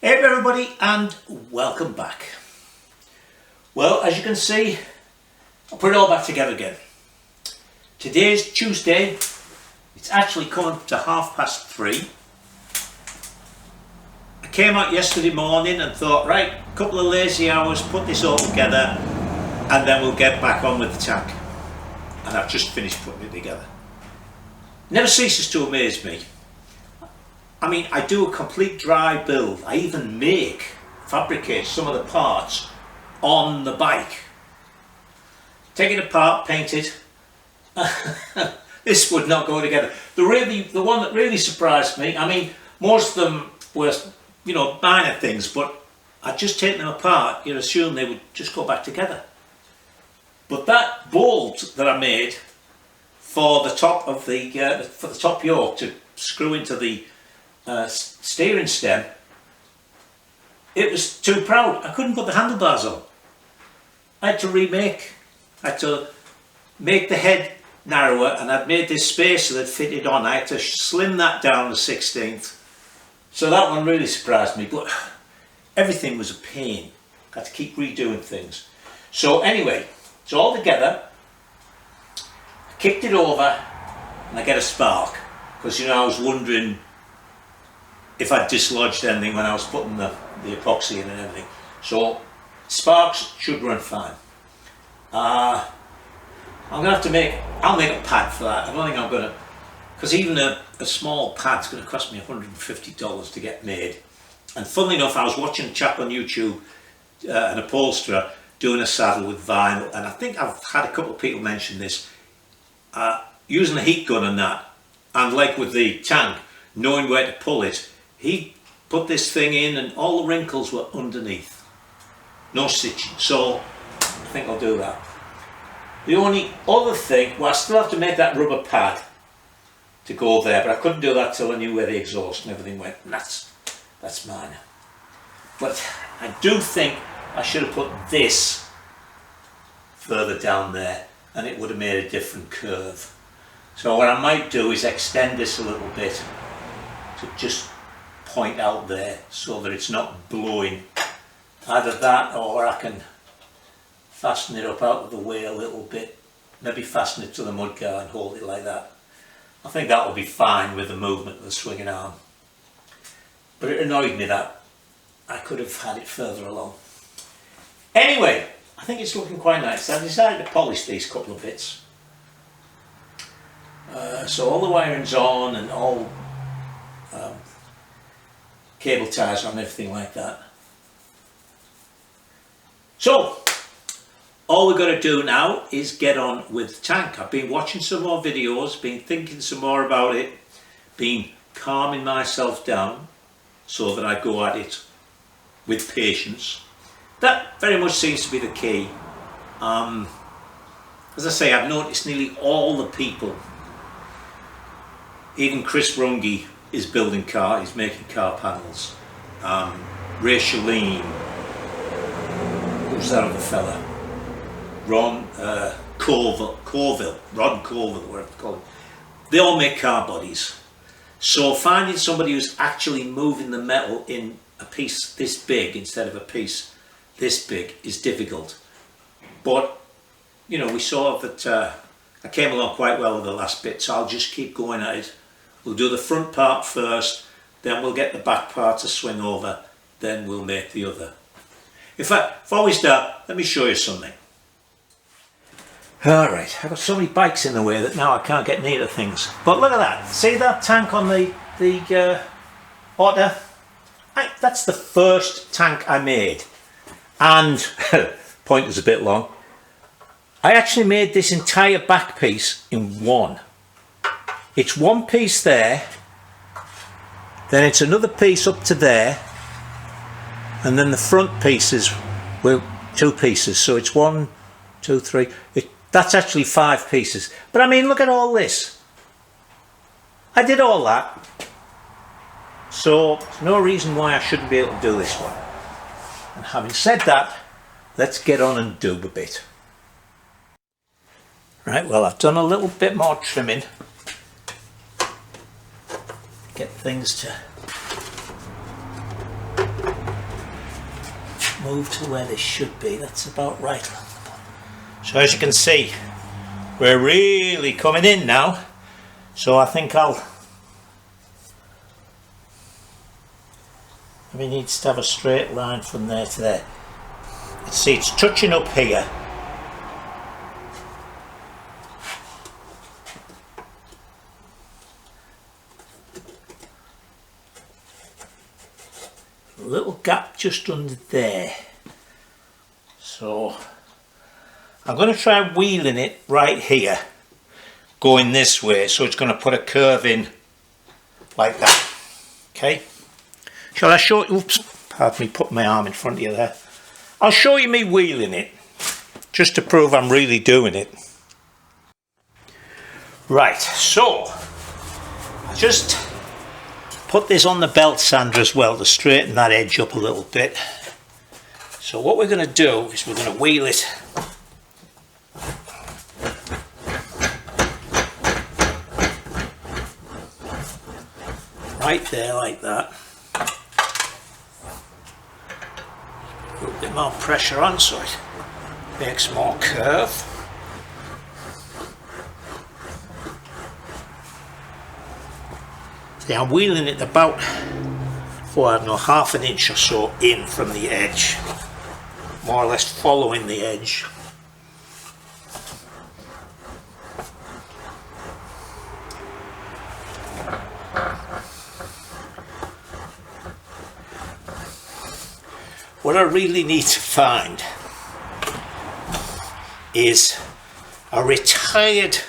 Hey everybody, and welcome back. Well, as you can see, I put it all back together again. Today's Tuesday. It's actually coming to 3:30. I came out yesterday morning and thought, right, a couple of lazy hours, put this all together, and then we'll get back on with the tank. And I've just finished putting it together. Never ceases to amaze me. I mean, I do a complete dry build. I even fabricate some of the parts on the bike. Take it apart, paint it. This would not go together. The one that really surprised me, I mean, most of them were, minor things, but I'd just taken them apart, you'd assume they would just go back together. But that bolt that I made for the top of for the top yoke to screw into the steering stem, it was too proud. I couldn't put the handlebars on. I had to make the head narrower, and I'd made this spacer that fitted on. I had to slim that down to 1/16. So that one really surprised me, but everything was a pain. I had to keep redoing things. So anyway, it's all together. I kicked it over and I get a spark, because I was wondering if I'd dislodged anything when I was putting the epoxy in and everything. So sparks should run fine. I'm gonna have to I'll make a pad for that. I don't think I'm gonna, because even a small pad's gonna cost me $150 to get made. And funnily enough, I was watching a chap on YouTube, an upholsterer, doing a saddle with vinyl, and I think I've had a couple of people mention this, using a heat gun and that, and like with the tank, knowing where to pull it, he put this thing in and all the wrinkles were underneath. No stitching, so I think I'll do that. The only other thing, well, I still have to make that rubber pad to go there, but I couldn't do that till I knew where the exhaust and everything went, and that's minor. But I do think I should have put this further down there, and it would have made a different curve. So what I might do is extend this a little bit to just point out there so that it's not blowing. Either that, or I can fasten it up out of the way a little bit, maybe fasten it to the mudguard and hold it like that. I think that will be fine with the movement of the swinging arm. But it annoyed me that I could have had it further along. Anyway, I think it's looking quite nice. I decided to polish these couple of bits. So all the wiring's on and all cable ties on, everything like that. So all we've got to do now is get on with the tank. I've been watching some more videos, been thinking some more about it, been calming myself down so that I go at it with patience. That very much seems to be the key. As I say, I've noticed nearly all the people, even Chris Runge is building he's making car panels. Ray Shalene, who's that other fella? Ron Corville, whatever they call him. They all make car bodies. So finding somebody who's actually moving the metal in a piece this big instead of a piece this big is difficult. But, we saw that I came along quite well with the last bit, so I'll just keep going at it. We'll do the front part first, then we'll get the back part to swing over, then we'll make the other. In fact, before we start, let me show you something. Alright, I've got so many bikes in the way that now I can't get near to things. But look at that. See that tank on the Otter? That's the first tank I made. And, pointer's a bit long, I actually made this entire back piece in one. It's one piece there, then it's another piece up to there, and then the front pieces were two pieces. So it's 1, 2, 3... That's actually 5 pieces. But I mean, look at all this. I did all that. So there's no reason why I shouldn't be able to do this one. And having said that, let's get on and do a bit. Right, well, I've done a little bit more trimming. Get things to move to where they should be. That's about right. So as you can see, we're really coming in now. So I think we need to have a straight line from there to there. See, it's touching up here. A little gap just under there. So I'm going to try wheeling it right here, going this way, so it's going to put a curve in like that. Okay, shall I show you? Oops, pardon me, put my arm in front of you there. I'll show you me wheeling it, just to prove I'm really doing it. Right, so I just put this on the belt sander as well to straighten that edge up a little bit. So what we're going to do is we're going to wheel it right there like that. A little bit more pressure on so it makes more curve. See, I'm wheeling it about, I don't know, half an inch or so in from the edge, more or less following the edge. What I really need to find is a retired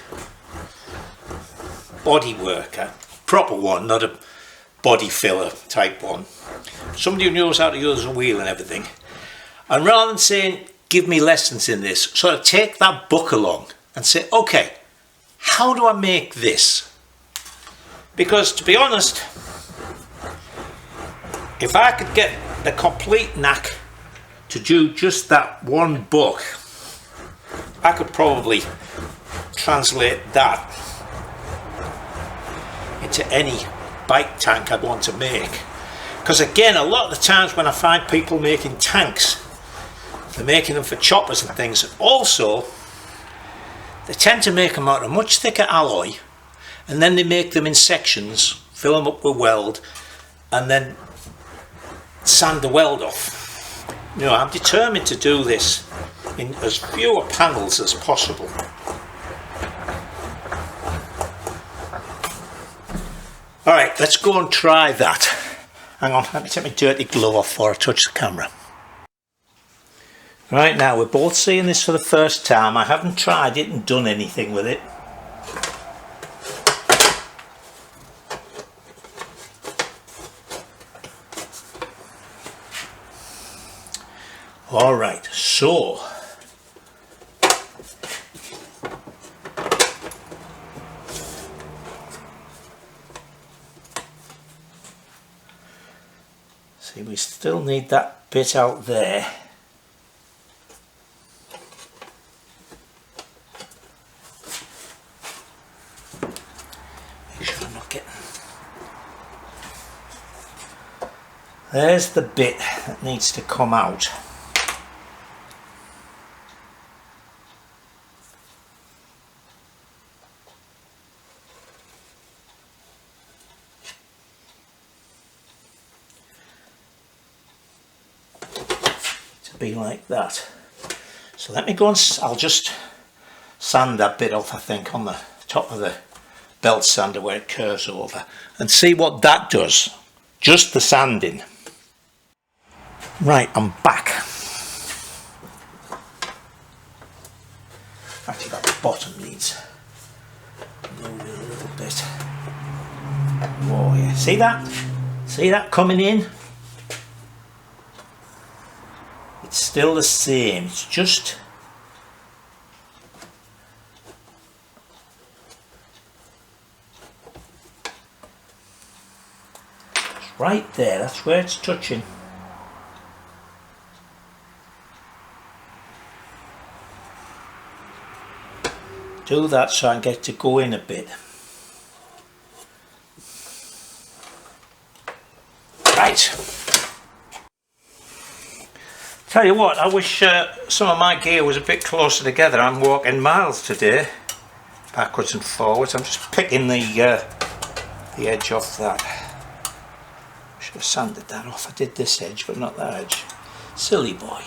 body worker, proper one, not a body filler type one, somebody who knows how to use a wheel and everything, and rather than saying give me lessons in this, sort of take that book along and say, okay, how do I make this? Because to be honest, if I could get the complete knack to do just that one book, I could probably translate that into any bike tank I'd want to make. Because again, a lot of the times when I find people making tanks, they're making them for choppers and things, and also they tend to make them out of much thicker alloy, and then they make them in sections, fill them up with weld, and then sand the weld off. You know, I'm determined to do this in as fewer panels as possible. Alright, let's go and try that. Hang on, let me take my dirty glove off before I touch the camera. Right, now we're both seeing this for the first time. I haven't tried it and done anything with it. Alright, so see, we still need that bit out there. Make sure I'm not getting... There's the bit that needs to come out. Be like that. So let me go and I'll just sand that bit off, I think, on the top of the belt sander where it curves over, and see what that does. Just the sanding. Right, I'm back. Actually, that bottom needs moving a little bit. Oh yeah, see that? See that coming in? It's still the same, it's just right there, that's where it's touching. Do that so I can get it to go in a bit. Right. Tell you what, I wish some of my gear was a bit closer together. I'm walking miles today, backwards and forwards. I'm just picking the edge off that. Should have sanded that off. I did this edge, but not that edge. Silly boy.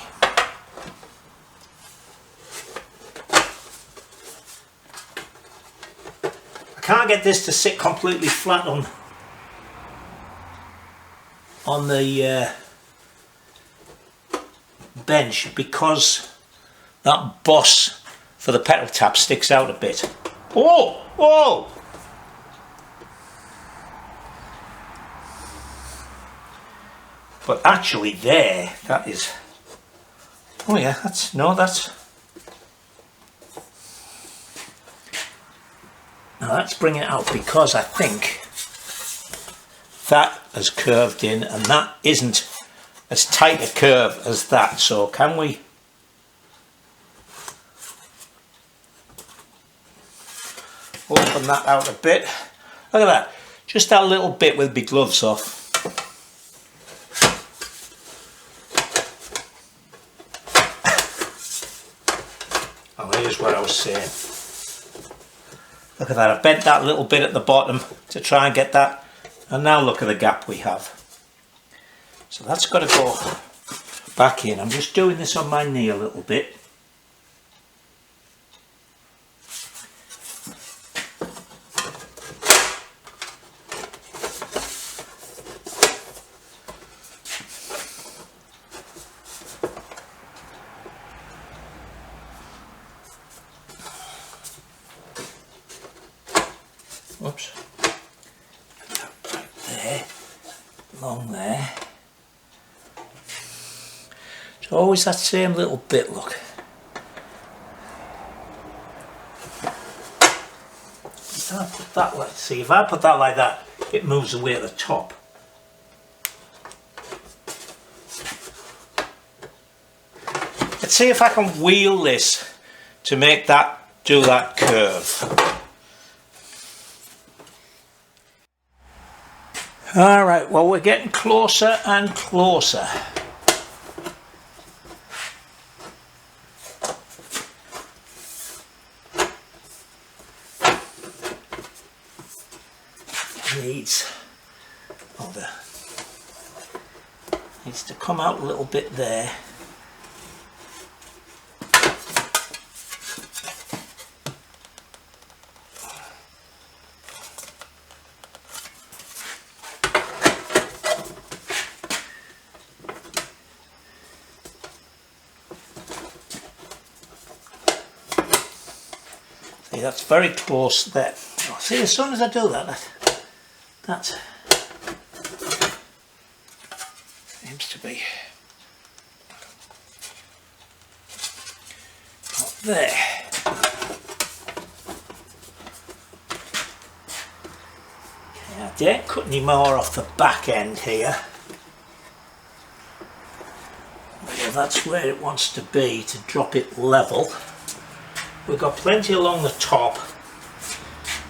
I can't get this to sit completely flat on the bench because that boss for the pedal tap sticks out a bit. Oh! Oh! But actually there, that is... Oh yeah, that's... No, that's... Now let's bring it out because I think that has curved in and that isn't as tight a curve as that. So can we... Open that out a bit. Look at that. Just that little bit with my gloves off. Oh, here's what I was saying. Look at that. I bent that little bit at the bottom to try and get that. And now look at the gap we have. So that's got to go back in. I'm just doing this on my knee a little bit. Whoops. Right there, along there. It's always that same little bit, look. If I put that like, see, if I put that like that, it moves away at the top. Let's see if I can wheel this to make that do that curve. Alright, well we're getting closer and closer. Needs to come out a little bit there. See, that's very close there. Oh, see, as soon as I do that, that seems to be up there. I didn't cut any more off the back end here. Well, that's where it wants to be to drop it level. We've got plenty along the top.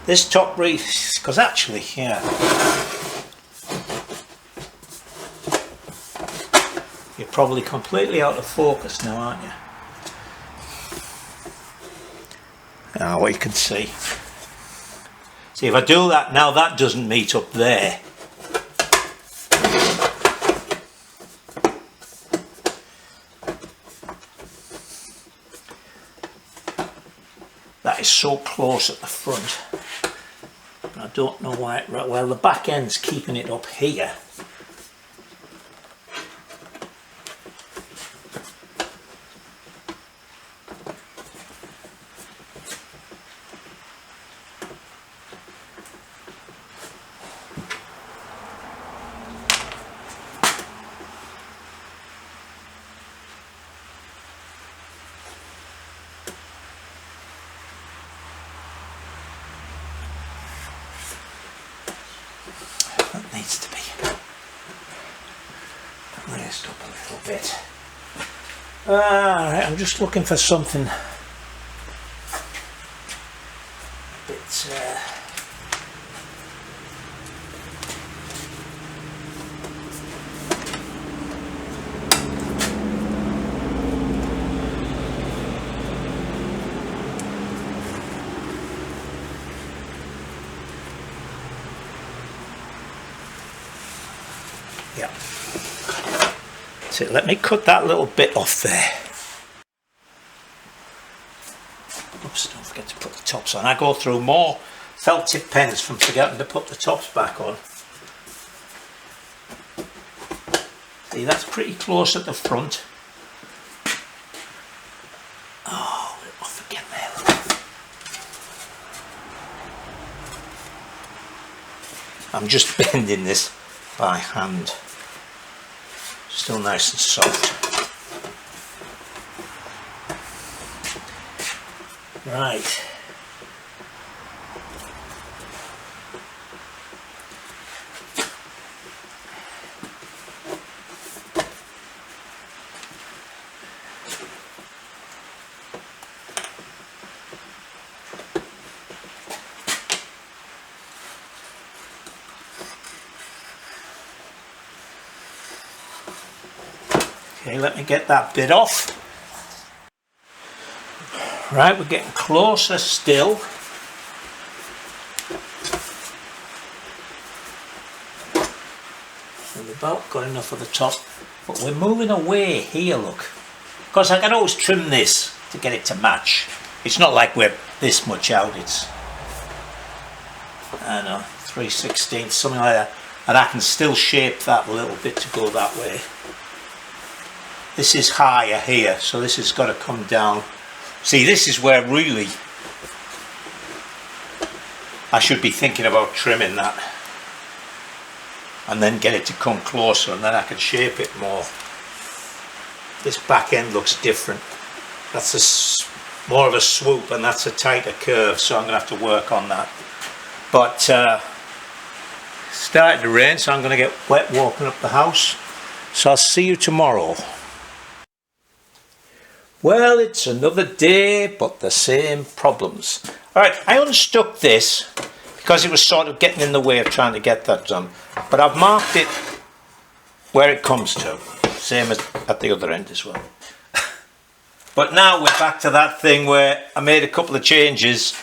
This top reef, because actually, yeah, you're probably completely out of focus now, aren't you? Now, what you can see. See, if I do that now, that doesn't meet up there. That is so close at the front. I don't know why it, well, the back end's keeping it up here. Needs to be raised up a little bit. Alright, I'm just looking for something a bit Yeah. So let me cut that little bit off there. Oops, don't forget to put the tops on. I go through more felt tip pens from forgetting to put the tops back on. See, that's pretty close at the front. Oh, off again there. I'm just bending this by hand. Still nice and soft. Right. Okay, let me get that bit off. Right, we're getting closer still. We've about got enough of the top, but we're moving away here, look. Because I can always trim this to get it to match. It's not like we're this much out, it's, I don't know, 3/16, something like that. And I can still shape that a little bit to go that way. This is higher here, so this has got to come down. See, this is where really I should be thinking about trimming that and then get it to come closer, and then I can shape it more. This back end looks different. That's more of a swoop and that's a tighter curve, so I'm going to have to work on that. But it's starting to rain, so I'm going to get wet walking up the house. So I'll see you tomorrow. Well, it's another day, but the same problems. Alright, I unstuck this because it was sort of getting in the way of trying to get that done. But I've marked it where it comes to. Same as at the other end as well. But now we're back to that thing where I made a couple of changes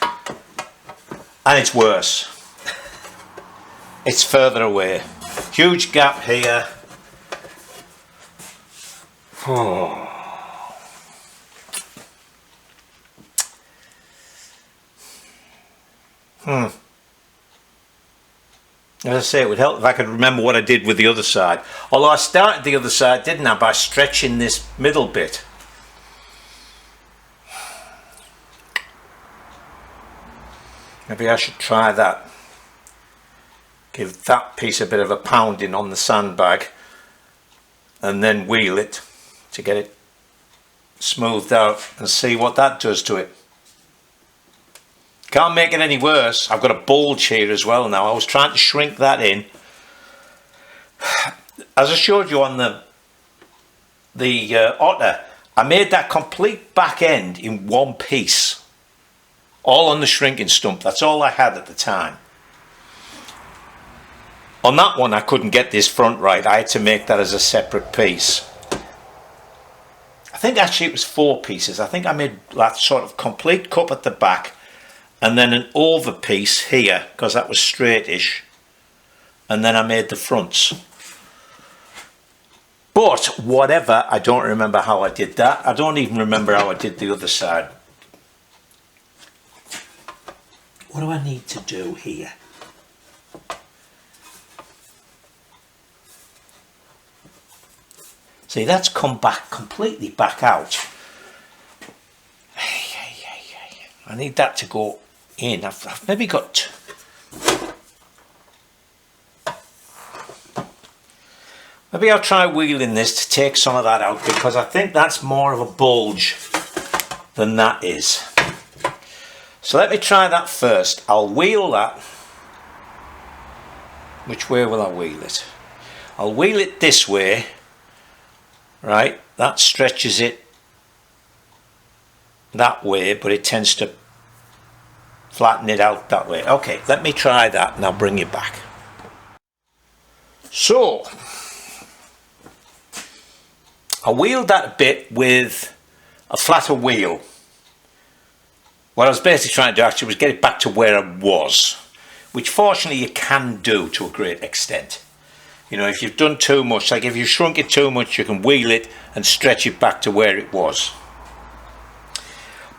and it's worse. It's further away. Huge gap here. Oh. As I say, it would help if I could remember what I did with the other side. Although I started the other side, didn't I, by stretching this middle bit. Maybe I should try that. Give that piece a bit of a pounding on the sandbag and then wheel it to get it smoothed out and see what that does to it. Can't make it any worse. I've got a bulge here as well now. I was trying to shrink that in. As I showed you on the Otter, I made that complete back end in one piece. All on the shrinking stump. That's all I had at the time. On that one I couldn't get this front right. I had to make that as a separate piece. I think actually it was 4 pieces. I think I made that sort of complete cup at the back, and then an over piece here because that was straightish, and then I made the fronts. But whatever, I don't remember how I did that. I don't even remember how I did the other side. What do I need to do here? See, that's come back completely back out. I need that to go in. I've maybe got... Maybe I'll try wheeling this to take some of that out, because I think that's more of a bulge than that is. So let me try that first. I'll wheel that. Which way will I wheel it? I'll wheel it this way. Right, that stretches it that way, but it tends to flatten it out that way. Okay, let me try that and I'll bring you back. So, I wheeled that a bit with a flatter wheel. What I was basically trying to do actually was get it back to where it was, which fortunately you can do to a great extent. You know, if you've done too much, like if you shrunk it too much, you can wheel it and stretch it back to where it was.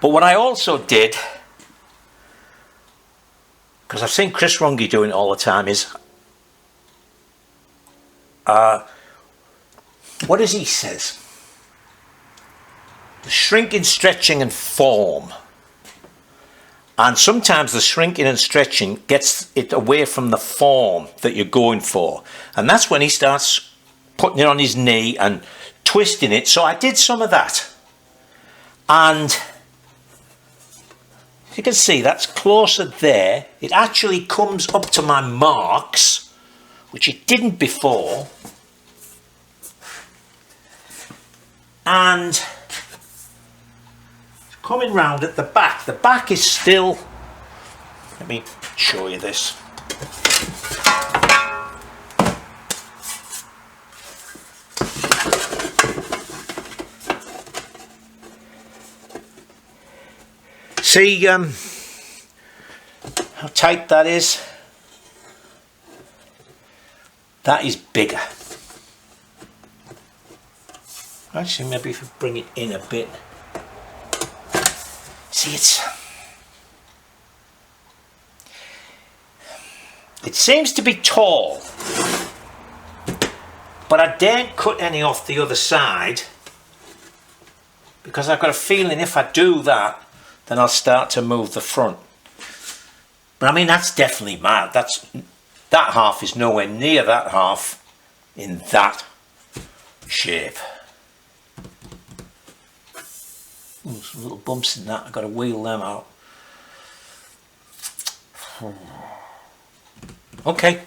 But what I also did, because I've seen Chris Runge doing it all the time, is what does he says? The shrinking, stretching and form. And sometimes the shrinking and stretching gets it away from the form that you're going for. And that's when he starts putting it on his knee and twisting it. So I did some of that. And you can see that's closer there. It actually comes up to my marks, which it didn't before. And coming round at the back. The back is still, let me show you this. See how tight that is? That is bigger. Actually, maybe if you bring it in a bit. See, it seems to be tall, but I daren't cut any off the other side because I've got a feeling if I do that, then I'll start to move the front. But I mean, that's definitely mad. That half is nowhere near that half in that shape. Ooh, some little bumps in that, I've got to wheel them out. Okay.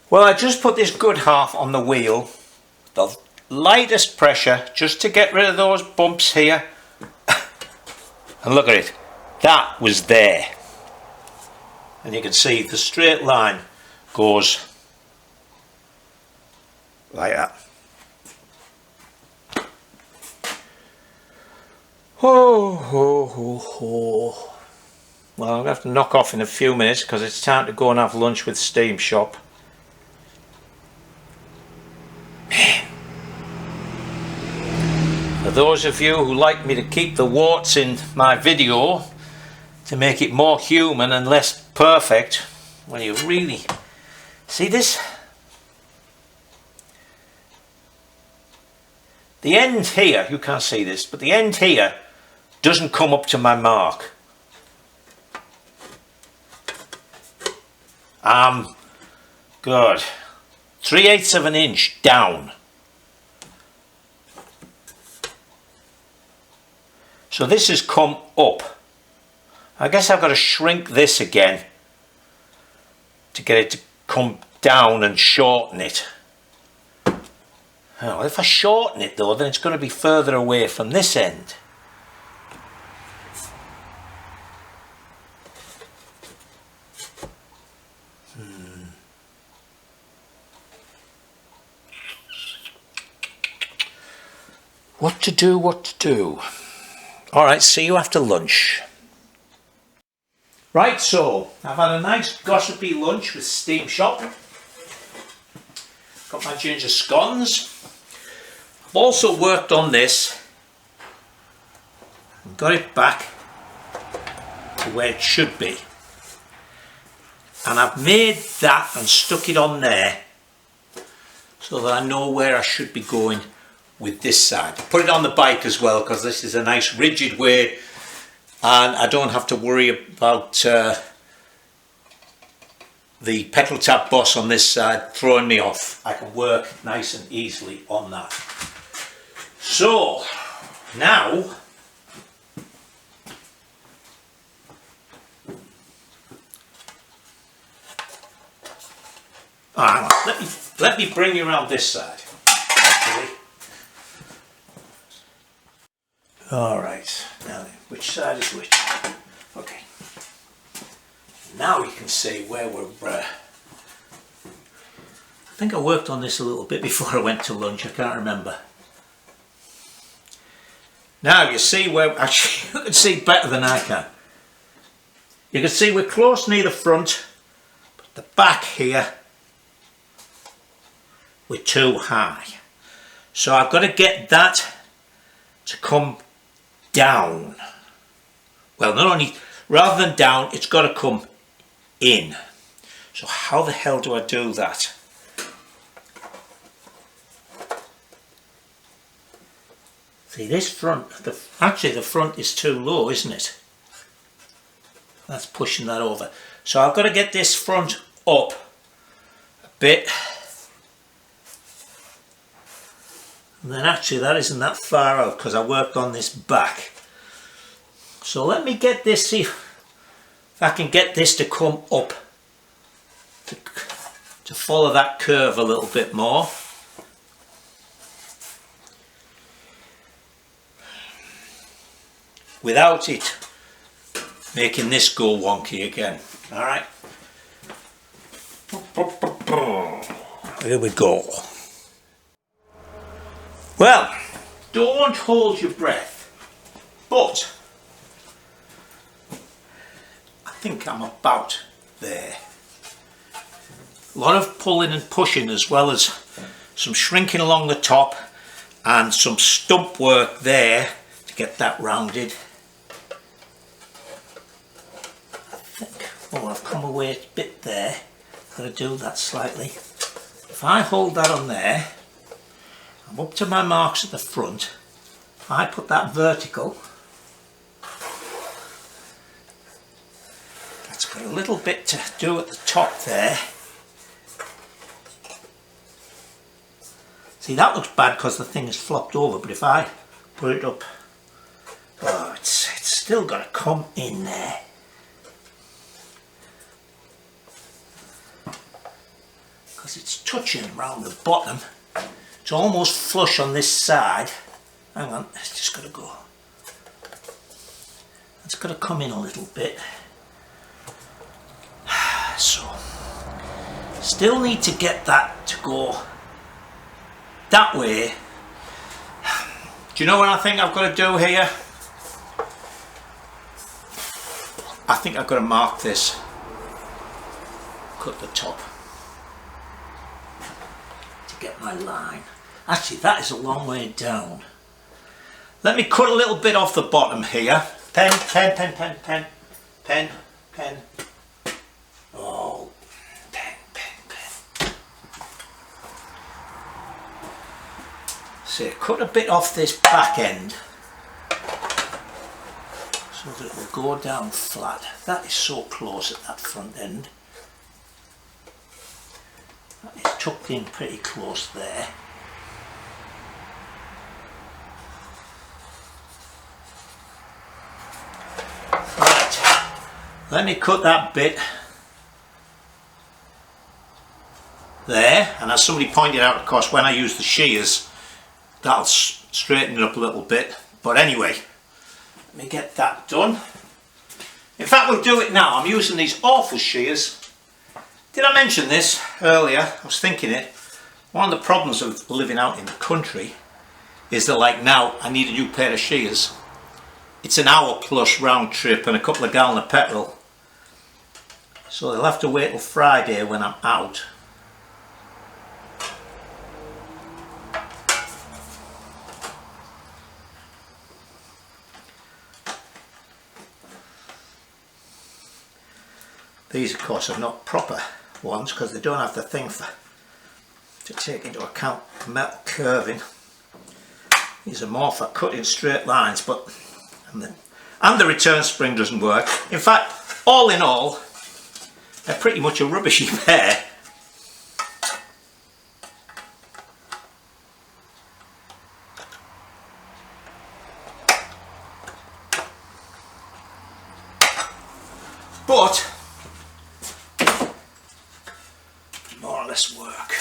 Well, I just put this good half on the wheel, the lightest pressure, just to get rid of those bumps here. And look at it, that was there. And you can see the straight line goes like that. Oh. Well, I'm going to have to knock off in a few minutes because it's time to go and have lunch with Steam Shop. Man. For those of you who like me to keep the warts in my video to make it more human and less perfect, well, you really see this? The end here, you can't see this, but the end here doesn't come up to my mark. Good. 3/8 of an inch down. So this has come up. I guess I've got to shrink this again to get it to come down and shorten it. Oh, if I shorten it though, then it's going to be further away from this end. What to do? Alright, see you after lunch. Right, so I've had a nice gossipy lunch with Steam Shop. Got my ginger scones. I've also worked on this and got it back to where it should be. And I've made that and stuck it on there so that I know where I should be going with this side. Put it on the bike as well because this is a nice rigid way and I don't have to worry about the pedal tap boss on this side throwing me off. I can work nice and easily on that. So now let me bring you around this side actually. Alright, now then, which side is which? Okay. Now you can see where we're... I think I worked on this a little bit before I went to lunch, I can't remember. Now you see where... Actually, you can see better than I can. You can see we're close near the front the back here were too high. So I've got to get that to come down. Well, not only, rather than down, it's got to come in. So how the hell do I do that? See, this front, actually the front is too low, isn't it? That's pushing that over. So I've got to get this front up a bit. And then actually that isn't that far out because I worked on this back. So let me get this, see if I can get this to come up to follow that curve a little bit more. Without it making this go wonky again. Alright. Here we go. Well, don't hold your breath, but I think I'm about there. A lot of pulling and pushing as well as some shrinking along the top and some stump work there to get that rounded. I think, oh, I've come away a bit there. Got to do that slightly. If I hold that on there, I'm up to my marks at the front. If I put that vertical, that's got a little bit to do at the top there. See, that looks bad because the thing is flopped over, but if I put it up, oh, it's still got to come in there. Because it's touching around the bottom. It's almost flush on this side. Hang on, it's just got to go. It's got to come in a little bit. So, still need to get that to go that way. Do you know what I think I've got to do here? I think I've got to mark this. Cut the top to get my line. Actually, that is a long way down. Let me cut a little bit off the bottom here. Pen. Oh, pen. So cut a bit off this back end so that it will go down flat. That is so close at that front end. That is tucked in pretty close there. Right, let me cut that bit there, and as somebody pointed out, of course, when I use the shears, that'll straighten it up a little bit. But anyway, let me get that done. In fact, we'll do it now. I'm using these awful shears. Did I mention this earlier? I was thinking it. One of the problems of living out in the country is that, like now, I need a new pair of shears. It's an hour plus round trip and a couple of gallons of petrol. So they'll have to wait till Friday when I'm out. These, of course, are not proper ones because they don't have the thing to take into account metal curving. These are more for cutting straight lines, but and the return spring doesn't work. In fact, all in all, they're pretty much a rubbishy pair. But more or less work.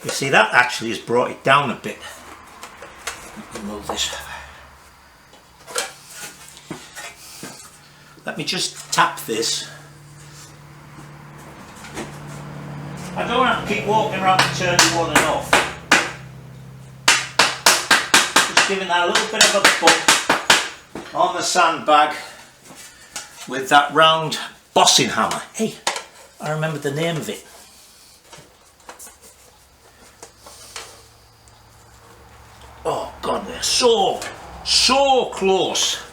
You see, that actually has brought it down a bit. Let me move this. Let me just tap this. I don't have to keep walking around and turning one and off. just giving that a little bit of a bump on the sandbag with that round bossing hammer. Hey, I remember the name of it. Oh God, they're so close.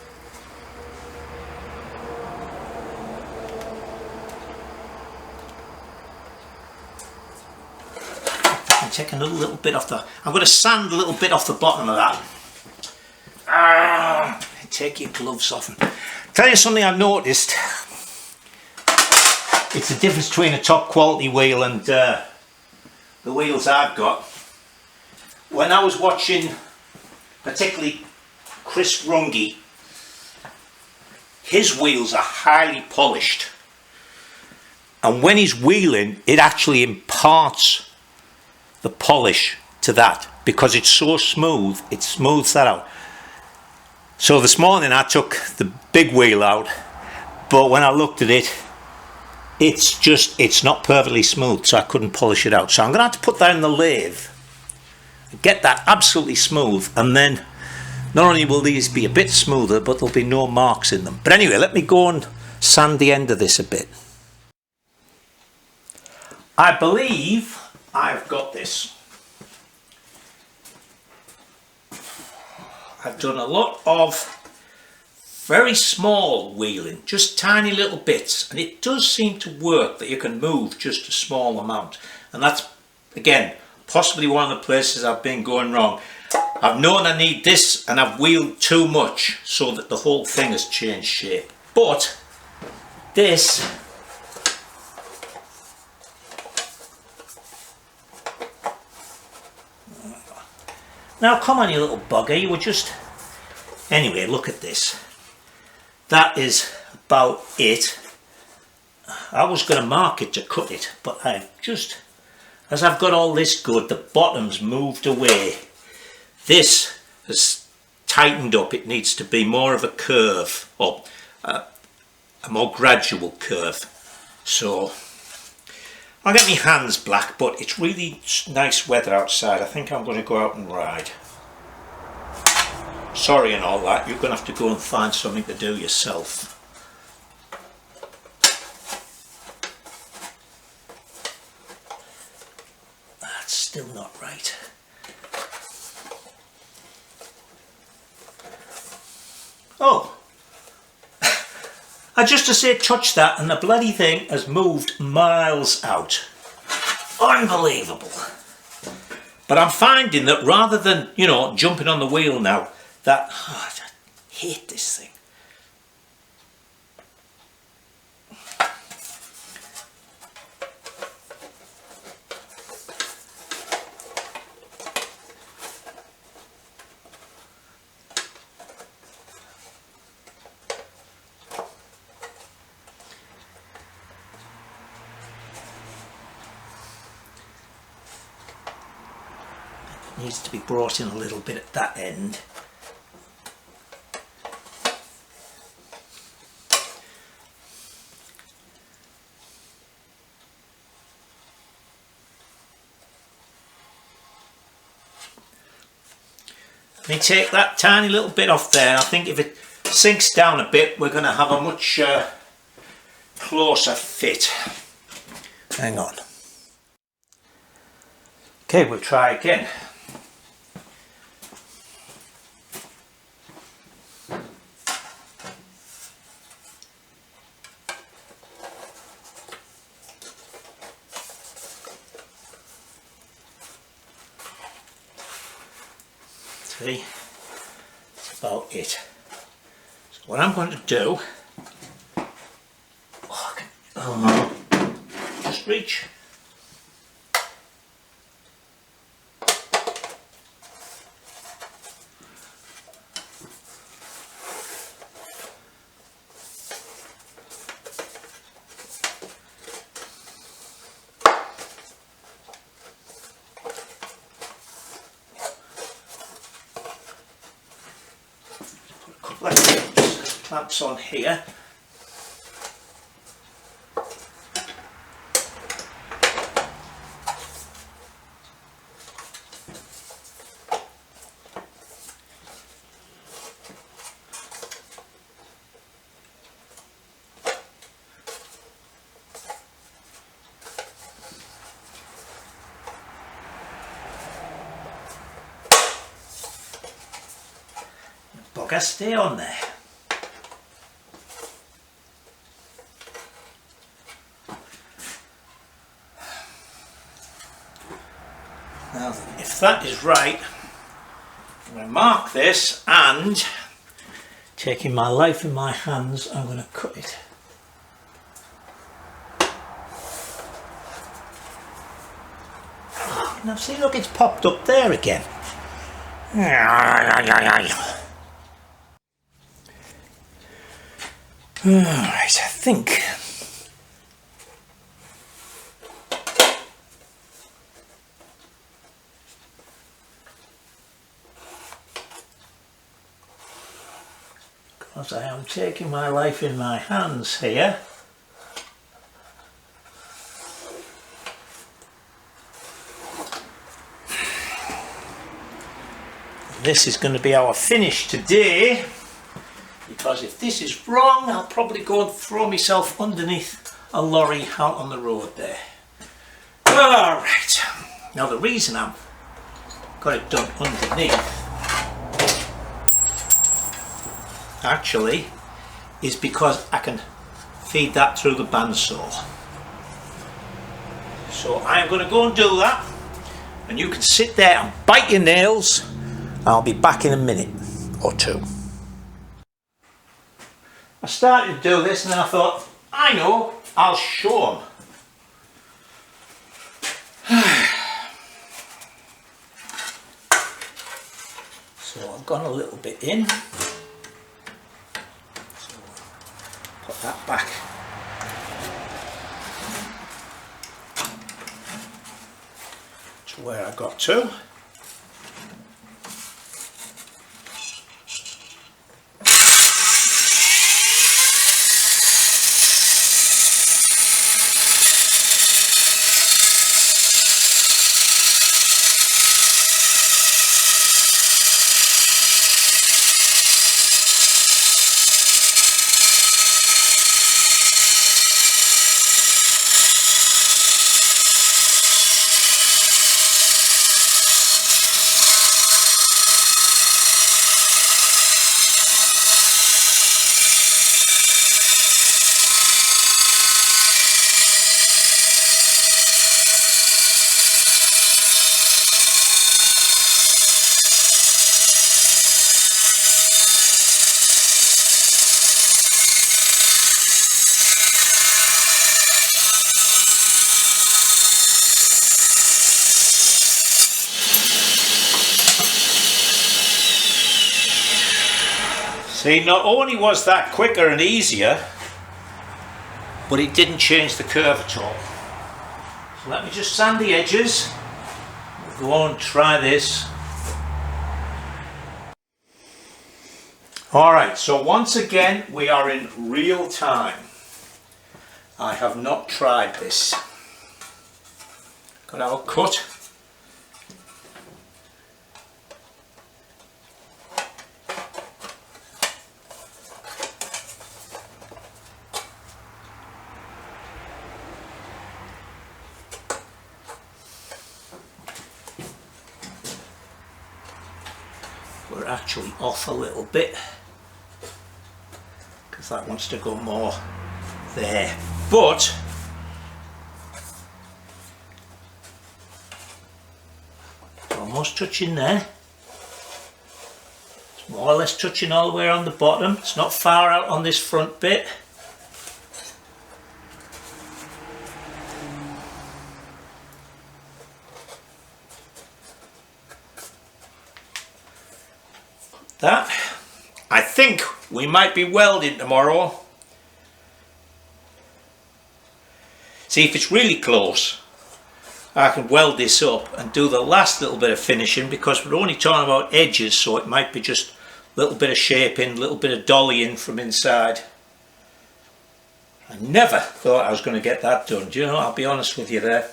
I'm taking a little bit off the, I'm going to sand a little bit off the bottom of that. Take your gloves off. And tell you something I've noticed. It's the difference between a top quality wheel and the wheels I've got. When I was watching particularly Chris Runge, his wheels are highly polished, and when he's wheeling it actually imparts the polish to that because it's so smooth, it smooths that out. So this morning I took the big wheel out, but when I looked at it, it's not perfectly smooth, so I couldn't polish it out. So I'm going to have to put that in the lathe, get that absolutely smooth, and then not only will these be a bit smoother, but there'll be no marks in them. But anyway, let me go and sand the end of this a bit. I believe I've got this. I've done a lot of very small wheeling, just tiny little bits, and it does seem to work that you can move just a small amount. And that's, again, possibly one of the places I've been going wrong. I've known I need this and I've wheeled too much so that the whole thing has changed shape. But this now come on, you little bugger, you were just... Anyway, look at this. That is about it. I was going to mark it to cut it, but I've just, as I've got all this good, the bottom's moved away. This has tightened up. It needs to be more of a curve, or a more gradual curve. So I'll get my hands black, but it's really nice weather outside. I think I'm going to go out and ride. Sorry and all that, you're going to have to go and find something to do yourself. That's still not right. Oh, I just to say touch that and the bloody thing has moved miles out. Unbelievable. But I'm finding that rather than, you know, jumping on the wheel now, that, oh, I hate this thing. It needs to be brought in a little bit at that end. Let me take that tiny little bit off there. I think if it sinks down a bit, we're going to have a much closer fit. Hang on. Okay, we'll try again. See, that's about it. So what I'm going to do, just reach. Clamps on here. cracker stay on there. Now, if that is right, I'm going to mark this, and taking my life in my hands, I'm going to cut it. Now see, look, it's popped up there again. Alright, I think because I am taking my life in my hands here, this is going to be our finish today, because if this is wrong, I'll probably go and throw myself underneath a lorry out on the road there. Alright, now the reason I've got it done underneath actually is because I can feed that through the bandsaw. So I'm going to go and do that, and you can sit there and bite your nails. I'll be back in a minute or two. I started to do this and then I thought, I know, I'll show them. So I've gone a little bit in. So put that back. To where I got to. See, not only was that quicker and easier, but it didn't change the curve at all. So let me just sand the edges. We'll go and try this. Alright, so once again we are in real time. I have not tried this. Got our cut. We're actually off a little bit because that wants to go more there, but it's almost touching there. It's more or less touching all the way around the bottom. It's not far out on this front bit. That, I think we might be welding tomorrow. See, if it's really close, I can weld this up and do the last little bit of finishing, because we're only talking about edges, so it might be just a little bit of shaping, a little bit of dollying from inside. I never thought I was going to get that done. Do you know, I'll be honest with you there.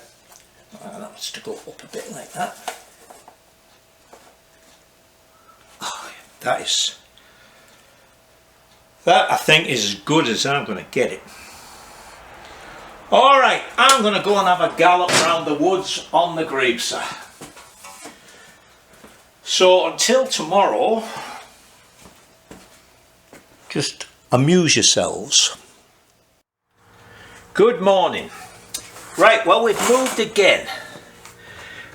That wants to go up a bit like that. That I think is as good as I'm going to get it. Alright, I'm going to go and have a gallop around the woods on the greaser. So until tomorrow, just amuse yourselves. Good morning. Right, well, we've moved again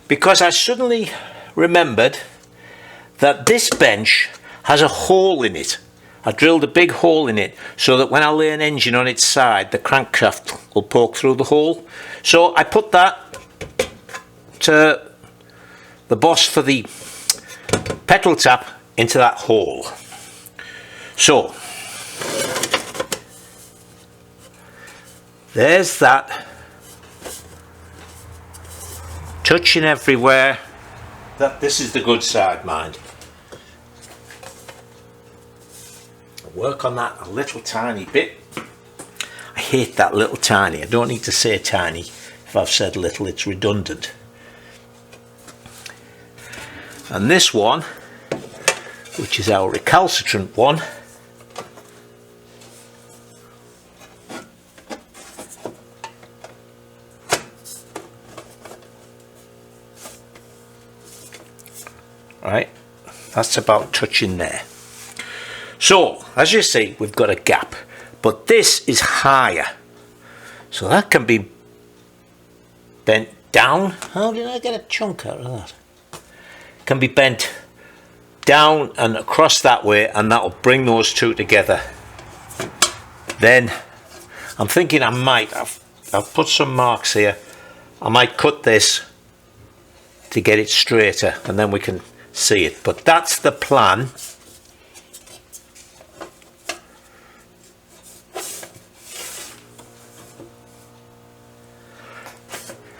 because I suddenly remembered that this bench has a hole in it. I drilled a big hole in it so that when I lay an engine on its side, the crankshaft will poke through the hole. So I put that to the boss for the petrol tap into that hole. So there's that, touching everywhere. That this is the good side, mind. I'll work on that a little tiny bit. I hate that little tiny. I don't need to say tiny. If I've said little, it's redundant. And this one, which is our recalcitrant one, right, that's about touching there. So as you see, we've got a gap, but this is higher, so that can be bent down. How did I get a chunk out of that? Can be bent down and across that way, and that will bring those two together. Then I'm thinking I might, I've put some marks here, I might cut this to get it straighter and then we can see it, but that's the plan.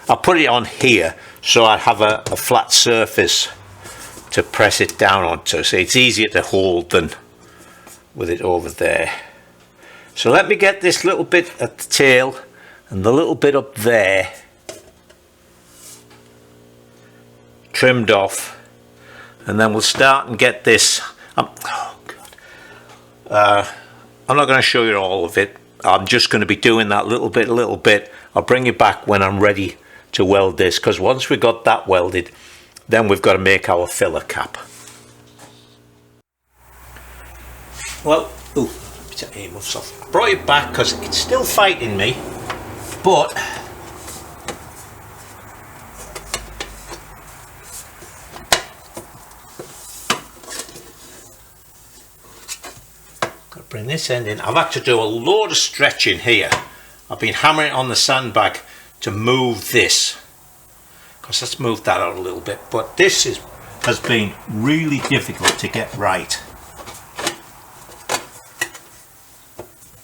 I'll put it on here so I have a flat surface to press it down onto, so it's easier to hold than with it over there. So let me get this little bit at the tail and the little bit up there trimmed off, and then we'll start and get this. I'm not going to show you all of it. I'm just going to be doing that little bit. I'll bring you back when I'm ready to weld this, because once we got that welded, then we've got to make our filler cap. Well, ooh, let me move off. I brought it back because it's still fighting me, but got to bring this end in. I've had to do a load of stretching here. I've been hammering on the sandbag to move this, because let's move that out a little bit, but this has been really difficult to get right.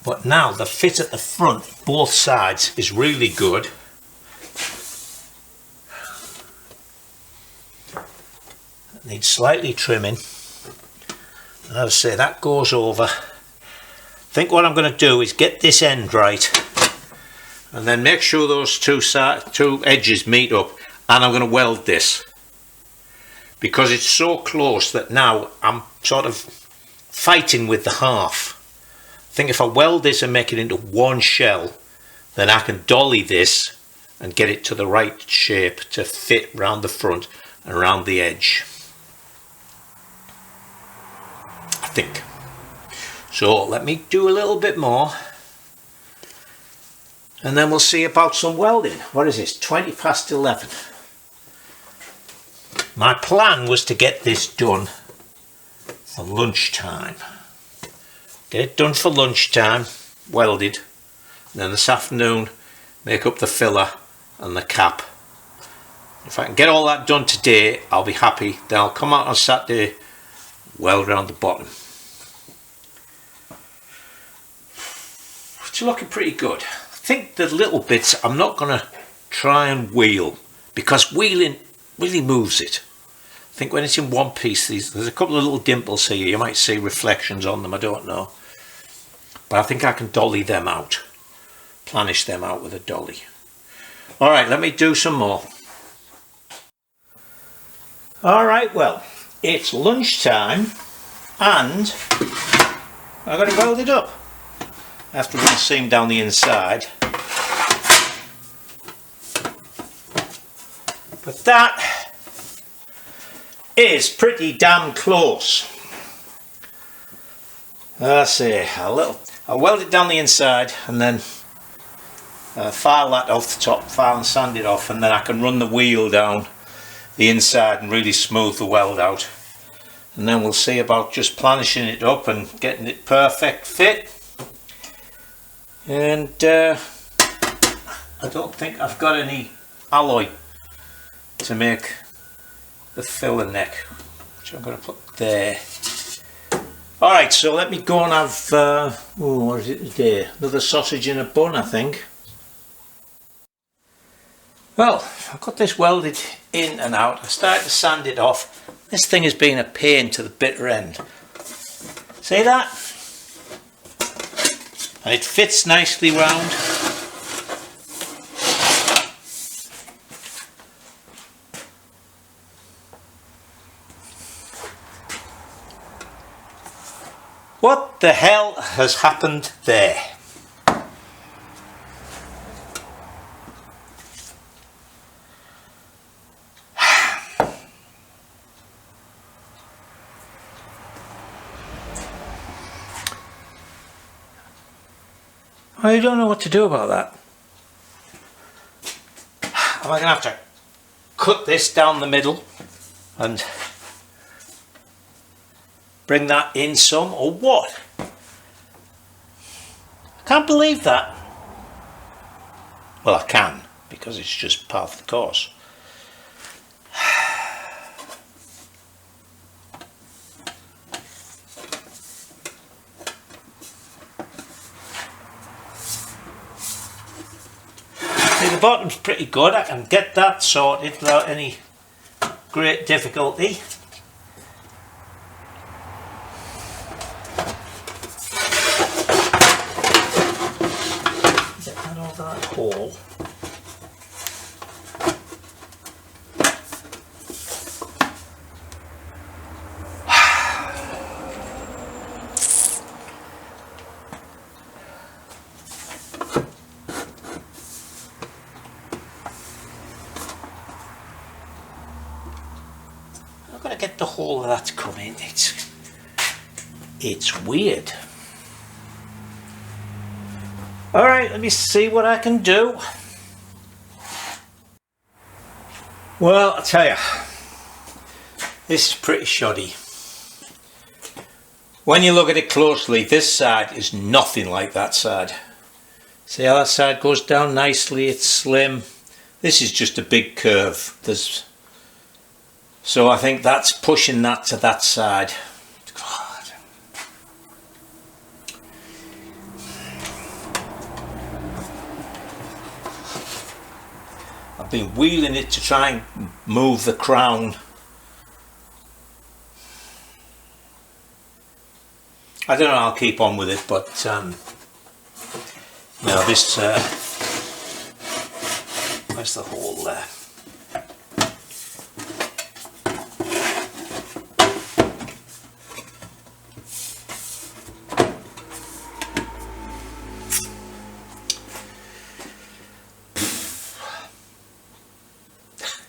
But now the fit at the front, both sides, is really good. It needs slightly trimming, and as I say, that goes over. I think what I'm going to do is get this end right and then make sure those two edges meet up, and I'm going to weld this because it's so close that now I'm sort of fighting with the half. I think if I weld this and make it into one shell, then I can dolly this and get it to the right shape to fit round the front and around the edge, I think. So let me do a little bit more, and then we'll see about some welding. What is this? 20 past 11. My plan was to get this done for lunchtime. Get it done for lunchtime, welded, and then this afternoon make up the filler and the cap. If I can get all that done today, I'll be happy. Then I'll come out on Saturday, weld around the bottom. It's looking pretty good. I think the little bits I'm not going to try and wheel, because wheeling really moves it. I think when it's in one piece, there's a couple of little dimples here. You might see reflections on them, I don't know. But I think I can dolly them out, planish them out with a dolly. Alright, let me do some more. Alright, well, it's lunchtime and I've got to weld it up. I have to run a seam down the inside. But that is pretty damn close. I say I weld it down the inside and then file that off the top, file and sand it off, and then I can run the wheel down the inside and really smooth the weld out. And then we'll see about just planishing it up and getting it perfect fit. And I don't think I've got any alloy to make the filler neck, which I'm going to put there. Alright, so let me go and have, what is it today? Another sausage in a bun, I think. Well, I've got this welded in and out. I started to sand it off. This thing has been a pain to the bitter end. See that? And it fits nicely round. What the hell has happened there? I don't know what to do about that. Am I going to have to cut this down the middle and bring that in some, or what? I can't believe that. Well, I can, because it's just part of the course. See, the bottom's pretty good. I can get that sorted without any great difficulty. That hole. I've got to get the hole of that to come in. It's weird. Alright, let me see what I can do. Well, I'll tell you, this is pretty shoddy. When you look at it closely, this side is nothing like that side. See how that side goes down nicely, it's slim. This is just a big curve. So I think that's pushing that to that side. I've been wheeling it to try and move the crown. I don't know, I'll keep on with it, but no, this where's the hole there?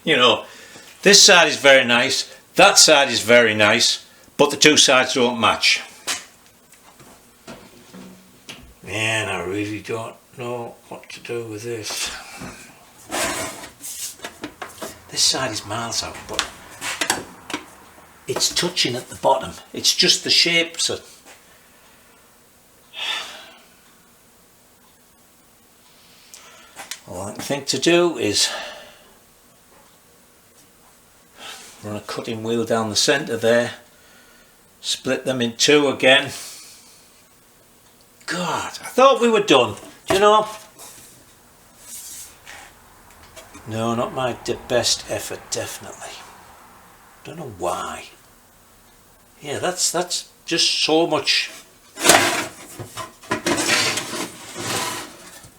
You know, this side is very nice, that side is very nice, but the two sides don't match. Man, I really don't know what to do with this. This side is miles out, but it's touching at the bottom. It's just the shape. So all I think to do is run a cutting wheel down the centre there, split them in two again. God, I thought we were done. Do you know? No, not my best effort, definitely. Don't know why. Yeah, that's just so much.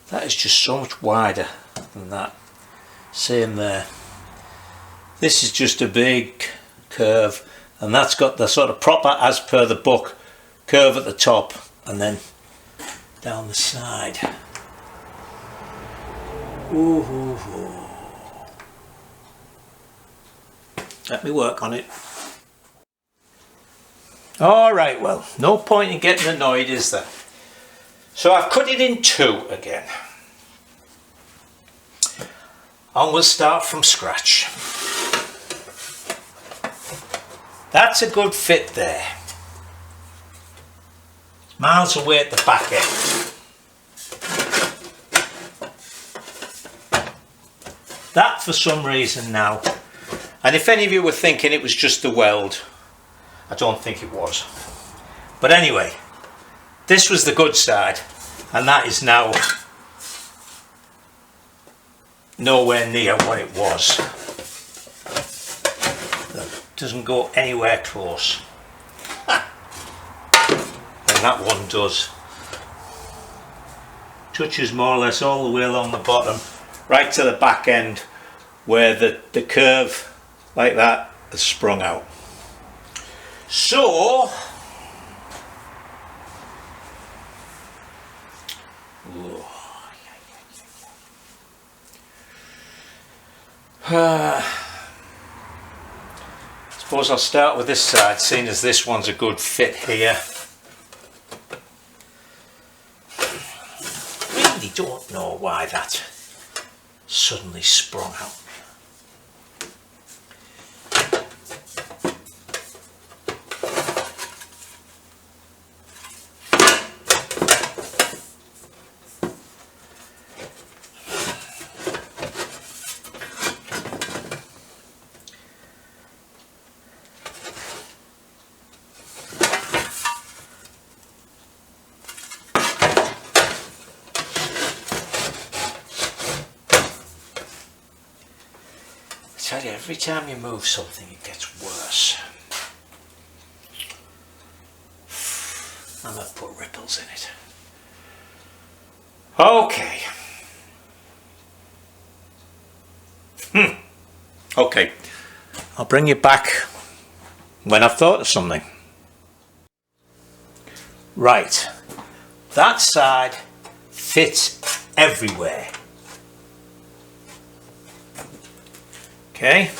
That is just so much wider than that. Same there. This is just a big curve, and that's got the sort of proper, as per the book, curve at the top and then down the side. Ooh, ooh, ooh. Let me work on it. Alright, well, no point in getting annoyed, is there? So I've cut it in two again. And we'll start from scratch. That's a good fit there. Miles away at the back end. That for some reason now, and if any of you were thinking it was just the weld, I don't think it was. But anyway, this was the good side, and that is now nowhere near what it was. It doesn't go anywhere close. And that one does. Touches more or less all the way along the bottom, right to the back end, where the curve like that has sprung out. So suppose I'll start with this side, seeing as this one's a good fit here. Really don't know why that suddenly sprung out. I tell you, every time you move something it gets worse. I'm going to put ripples in it. Okay. Okay. I'll bring you back when I've thought of something. Right. That side fits everywhere. Okay.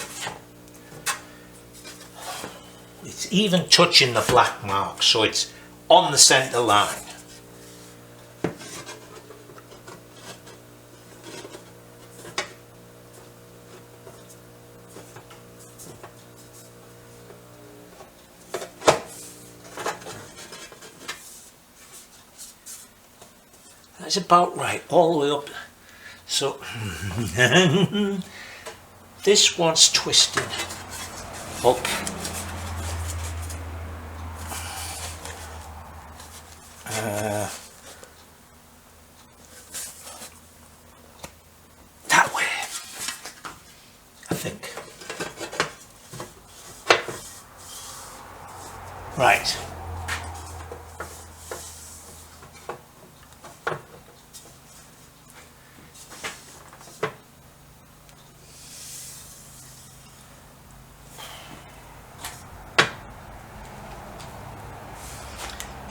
It's even touching the black mark, so it's on the centre line. That's about right, all the way up. So this one's twisted up. That way, I think. Right.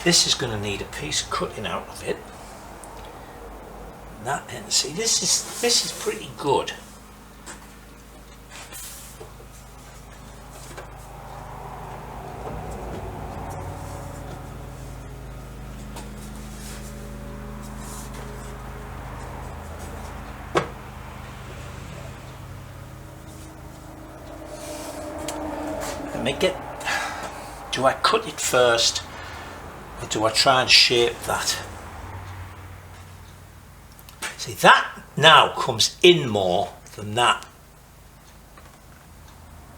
This is going to need a piece cutting out of it. That end, see, this is pretty good. Let me get. Do I cut it first? Or do I try and shape that? See, that now comes in more than that.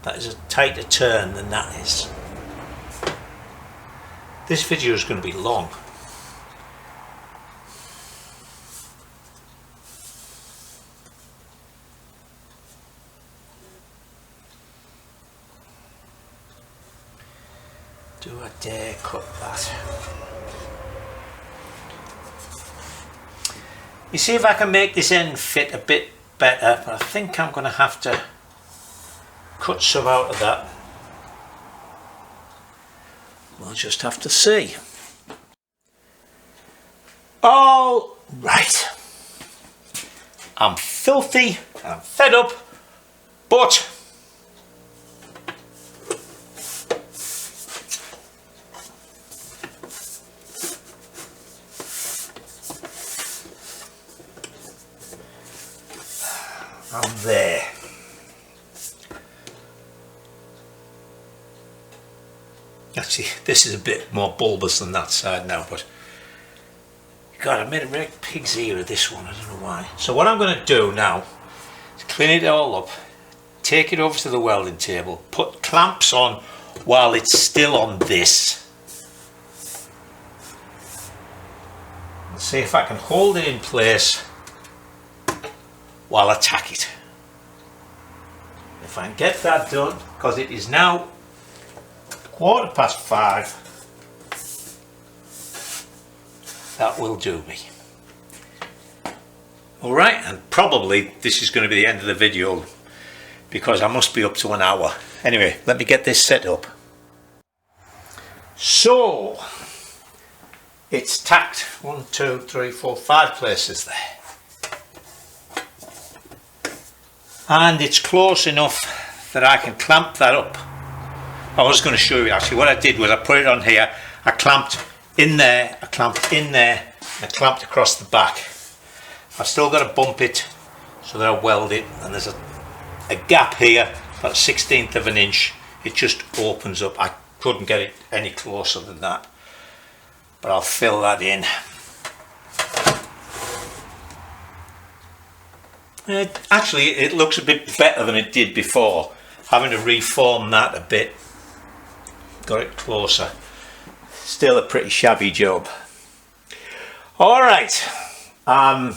That is a tighter turn than that is. This video is going to be long. Do I dare cut that? You see if I can make this end fit a bit better, but I think I'm going to have to cut some out of that. We'll just have to see. All right. I'm filthy, I'm fed up, but and there. Actually, this is a bit more bulbous than that side now, but God, I made a real pig's ear of this one, I don't know why. So what I'm going to do now is clean it all up, take it over to the welding table, put clamps on while it's still on this, and see if I can hold it in place while I tack it. If I can get that done, because it is now 5:15, that will do me. Alright, and probably this is going to be the end of the video because I must be up to an hour. Anyway, let me get this set up. So, it's tacked 1, 2, 3, 4, 5 places there. And it's close enough that I can clamp that up. I was going to show you actually. What I did was I put it on here, I clamped in there, I clamped in there, and I clamped across the back. I've still got to bump it so that I weld it, and there's a gap here, about 1/16 of an inch. It just opens up. I couldn't get it any closer than that, but I'll fill that in. Actually, it looks a bit better than it did before, having to reform that a bit. Got it closer. Still a pretty shabby job. Alright, I'm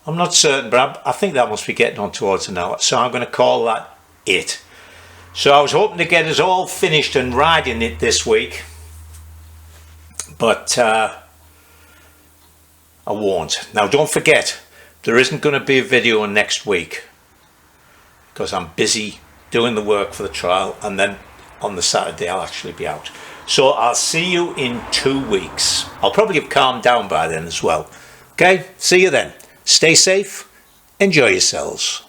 not certain, but I think that must be getting on towards an hour, so I'm going to call that it. So I was hoping to get us all finished and riding it this week, but I won't. Now don't forget, there isn't going to be a video next week because I'm busy doing the work for the trial, and then on the Saturday I'll actually be out. So I'll see you in 2 weeks. I'll probably have calmed down by then as well. Okay, see you then. Stay safe, enjoy yourselves.